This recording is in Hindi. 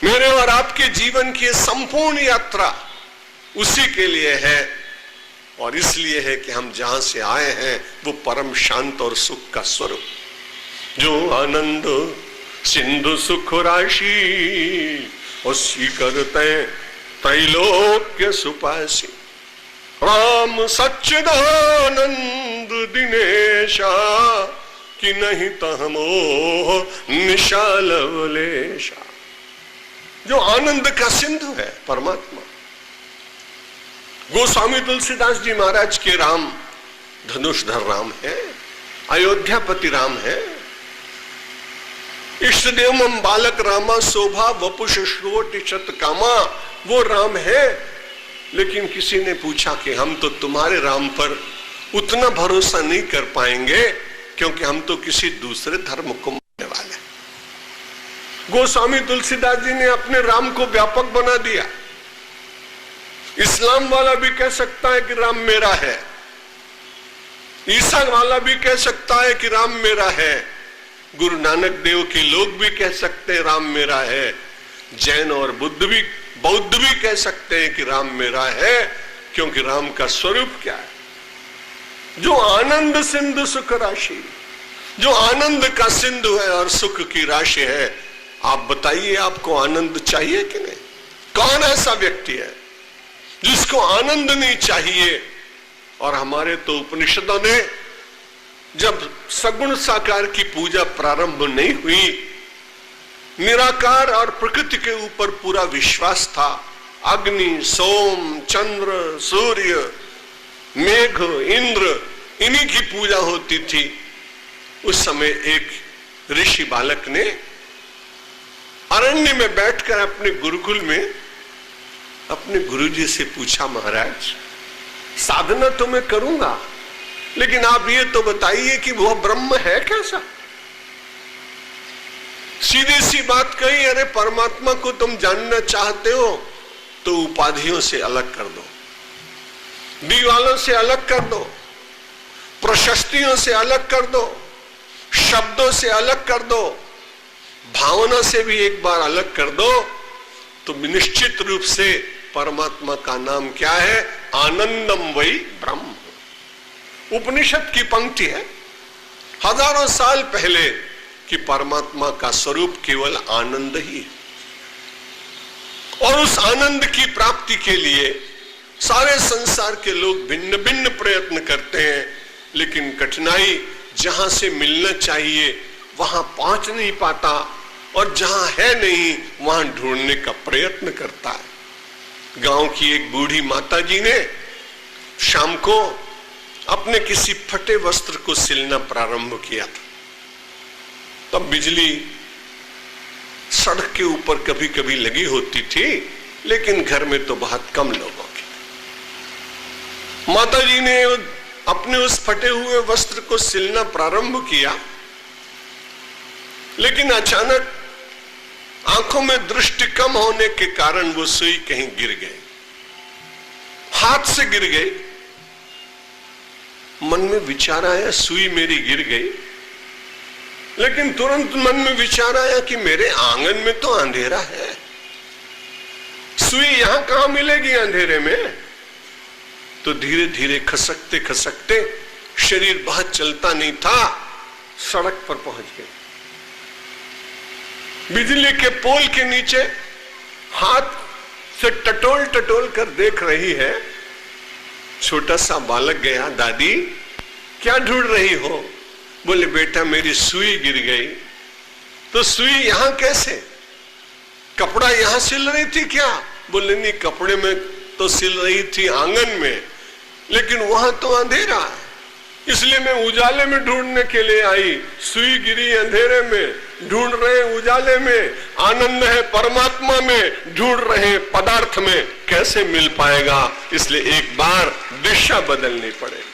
मेरे और आपके जीवन की संपूर्ण यात्रा उसी के लिए है, और इसलिए है कि हम जहां से आए हैं वो परम शांत और सुख का स्वरूप। जो आनंद सिंधु सुख राशि उसी करते त्रैलोक्य सुपासी। राम सच्चिदानंद दिनेशा कि नहीं तहमो निशालवलेशा। जो आनंद का सिंधु है परमात्मा। गोस्वामी तुलसीदास जी महाराज के राम धनुषधर राम है, अयोध्यापति राम है। इष्टदेव मम बालक रामा शोभा वपुष श्रोट शत कामा, वो राम है। लेकिन किसी ने पूछा कि हम तो तुम्हारे राम पर उतना भरोसा नहीं कर पाएंगे, क्योंकि हम तो किसी दूसरे धर्म को मानने वाले। गोस्वामी तुलसीदास जी ने अपने राम को व्यापक बना दिया। इस्लाम वाला भी कह सकता है कि राम मेरा है, ईसा वाला भी कह सकता है कि राम मेरा है, गुरु नानक देव के लोग भी कह सकते हैं राम मेरा है, जैन और बौद्ध भी कह सकते हैं कि राम मेरा है। क्योंकि राम का स्वरूप क्या है? जो आनंद सिंधु सुख राशि, जो आनंद का सिंधु है और सुख की राशि है। आप बताइए, आपको आनंद चाहिए कि नहीं? कौन ऐसा व्यक्ति है जिसको आनंद नहीं चाहिए? और हमारे तो उपनिषदों ने जब सगुण साकार की पूजा प्रारंभ नहीं हुई, निराकार और प्रकृति के ऊपर पूरा विश्वास था। अग्नि, सोम, चंद्र, सूर्य, मेघ, इंद्र, इन्हीं की पूजा होती थी। उस समय एक ऋषि बालक ने अरण्य में बैठकर अपने गुरुकुल में अपने गुरुजी से पूछा, महाराज साधना तो मैं करूंगा, लेकिन आप ये तो बताइए कि वह ब्रह्म है कैसा? सीधी सी बात कही, अरे परमात्मा को तुम जानना चाहते हो तो उपाधियों से अलग कर दो, दीवालों से अलग कर दो, प्रशस्तियों से अलग कर दो, शब्दों से अलग कर दो, भावना से भी एक बार अलग कर दो, तो निश्चित रूप से परमात्मा का नाम क्या है? आनंदम वही ब्रह्म। उपनिषद की पंक्ति है हजारों साल पहले कि परमात्मा का स्वरूप केवल आनंद ही है। और उस आनंद की प्राप्ति के लिए सारे संसार के लोग भिन्न भिन्न प्रयत्न करते हैं, लेकिन कठिनाई जहां से मिलना चाहिए वहां पहुंच नहीं पाता, और जहां है नहीं वहां ढूंढने का प्रयत्न करता है। गांव की एक बूढ़ी माता जी ने शाम को अपने किसी फटे वस्त्र को सिलना प्रारंभ किया था। तब बिजली सड़क के ऊपर कभी कभी लगी होती थी, लेकिन घर में तो बहुत कम लोगों की। माता जी ने अपने उस फटे हुए वस्त्र को सिलना प्रारंभ किया, लेकिन अचानक आंखों में दृष्टि कम होने के कारण वो सुई कहीं गिर गई, हाथ से गिर गई। मन में विचार आया सुई मेरी गिर गई, लेकिन तुरंत मन में विचार आया कि मेरे आंगन में तो अंधेरा है, सुई यहां कहां मिलेगी अंधेरे में? तो धीरे धीरे खसकते खसकते, शरीर बहुत चलता नहीं था, सड़क पर पहुंच गए। बिजली के पोल के नीचे हाथ से टटोल टटोल कर देख रही है। छोटा सा बालक गया, दादी क्या ढूंढ रही हो? बोले बेटा मेरी सुई गिर गई। तो सुई यहां कैसे? कपड़ा यहां सिल रही थी क्या? बोले नहीं, कपड़े में तो सिल रही थी आंगन में, लेकिन वहां तो अंधेरा है, इसलिए मैं उजाले में ढूंढने के लिए आई। सुई गिरी अंधेरे में, ढूंढ रहे उजाले में। आनंद है परमात्मा में, ढूंढ रहे पदार्थ में, कैसे मिल पाएगा? इसलिए एक बार दिशा बदलनी पड़ेगी।